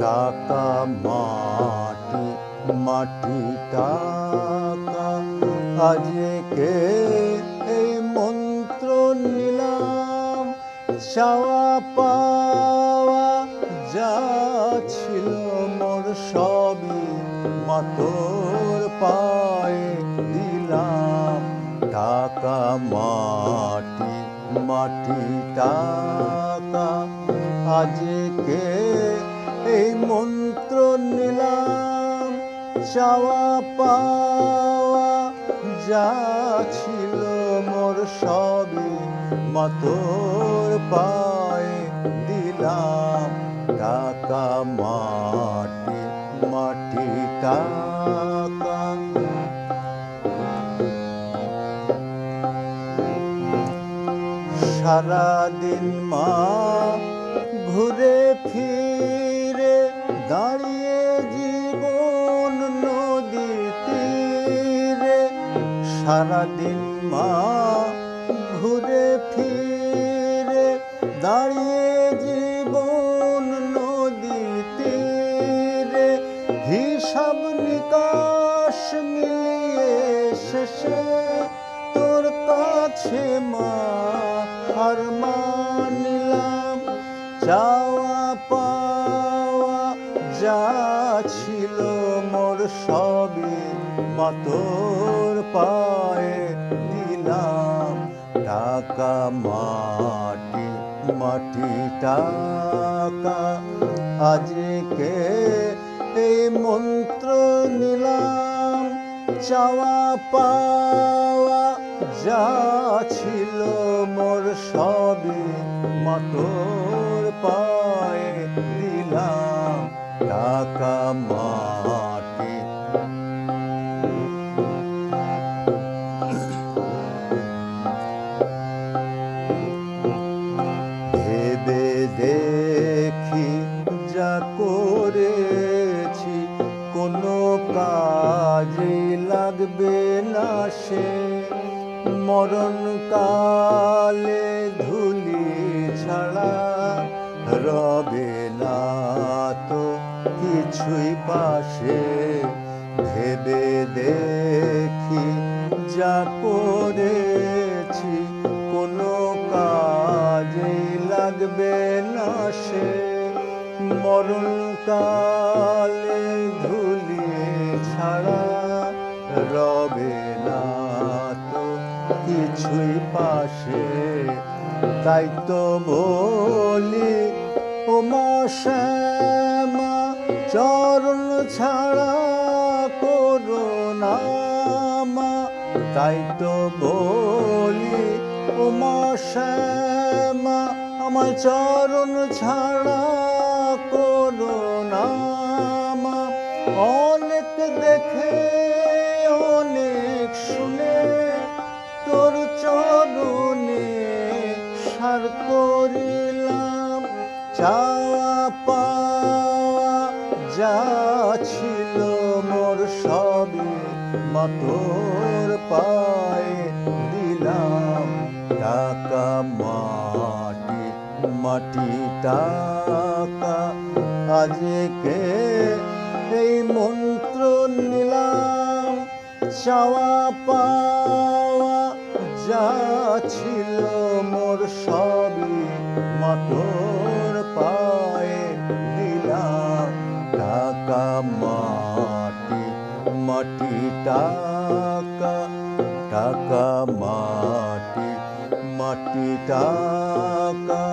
টাকা মাটি মাটি টাকা আজকে এই মন্ত্র নিলাম চাওয়া পাওয়া যা ছিল মোর সবই মাতোর পায়ে দিলাম টাকা মাটি মাটি টাকা আজকে এই মন্ত্র নিলাম চাওয়া পাওয়া যা ছিল মোর সবই মাতোর পায়ে দিলাম টাকা মাটি মাটি টাকা সারাদিন মা ঘুরে ফিরে দাঁড়িয়ে জীবন নদীর তীরে সারাদিন মা ঘুরে ফিরে দাঁড়িয়ে জীবন নদীর তীরে হিসাব নিকাশ মিলিয়ে শেষে তোর কাছে মা হার মানিলাম চাওয়া পাওয়া যা ছিল মোর সবই মাতোর পায়ে দিলাম টাকা মাটি মাটি টাকা আজকে এই মন্ত্র নিলাম চাওয়া পাওয়া যা ছিল মোর সবই মাতোর পায়ে দিলাম টাকা মাটি ভেবে দেখি যা করেছি কোনো কাজে লাগবে না সে মরণকালে ধুলি ছাড়া রবে না তো কিছুই পাশে ভেবে দেখি যা করেছি কোনো কাজে লাগবে না সে মরণকালে ধুলি ছাড়া রবে না তো কিছুই পাশে তাই তো বলি ও মা শ্যামা চরণ ছাড়া করো না মা তাই তো বলি ও মা শ্যামা আমার চরণ ছাড়া করো না মা অনেক দেখে অনেক শুনে তোর চরণে সার করিলাম চাওয়া পাওয়া যা ছিল মোর সবই মাতোর পায়ে দিলাম টাকা মাটি মাটি টাকা আজকে এই মন্ত্র নিলাম চাওয়া পাওয়া যা ছিল মোর সবই মাতোর পায়ে দিলাম টাকা মাটি মাটি টাকা টাকা মাটি মাটি টাকা